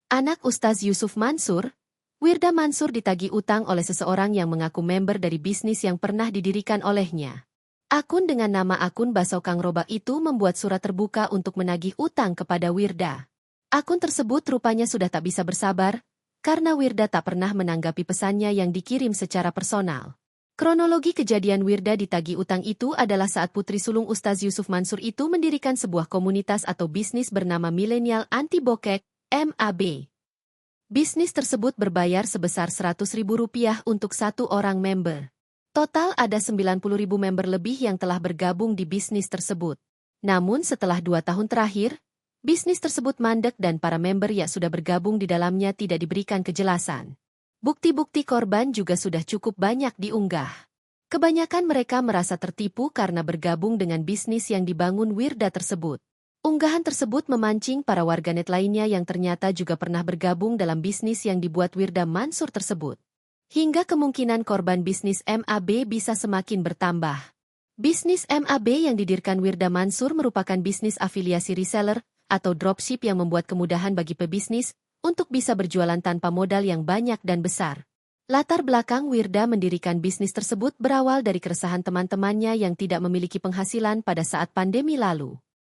Anak Ustaz Yusuf Mansur, Wirda Mansur ditagih utang oleh seseorang yang mengaku member dari bisnis yang pernah didirikan olehnya. Akun dengan nama akun Baso Kang Robak itu membuat surat terbuka untuk menagih utang kepada Wirda. Akun tersebut rupanya sudah tak bisa bersabar, karena Wirda tak pernah menanggapi pesannya yang dikirim secara personal. Kronologi kejadian Wirda ditagih utang itu adalah saat putri sulung Ustaz Yusuf Mansur itu mendirikan sebuah komunitas atau bisnis bernama Milenial Anti Bokek, MAB. Bisnis tersebut berbayar sebesar Rp100.000 untuk satu orang member. Total ada 90.000 member lebih yang telah bergabung di bisnis tersebut. Namun setelah 2 tahun terakhir, bisnis tersebut mandek dan para member yang sudah bergabung di dalamnya tidak diberikan kejelasan. Bukti-bukti korban juga sudah cukup banyak diunggah. Kebanyakan mereka merasa tertipu karena bergabung dengan bisnis yang dibangun Wirda tersebut. Unggahan tersebut memancing para warganet lainnya yang ternyata juga pernah bergabung dalam bisnis yang dibuat Wirda Mansur tersebut. Hingga kemungkinan korban bisnis MAB bisa semakin bertambah. Bisnis MAB yang didirikan Wirda Mansur merupakan bisnis afiliasi reseller atau dropship yang membuat kemudahan bagi pebisnis untuk bisa berjualan tanpa modal yang banyak dan besar. Latar belakang Wirda mendirikan bisnis tersebut berawal dari keresahan teman-temannya yang tidak memiliki penghasilan pada saat pandemi lalu.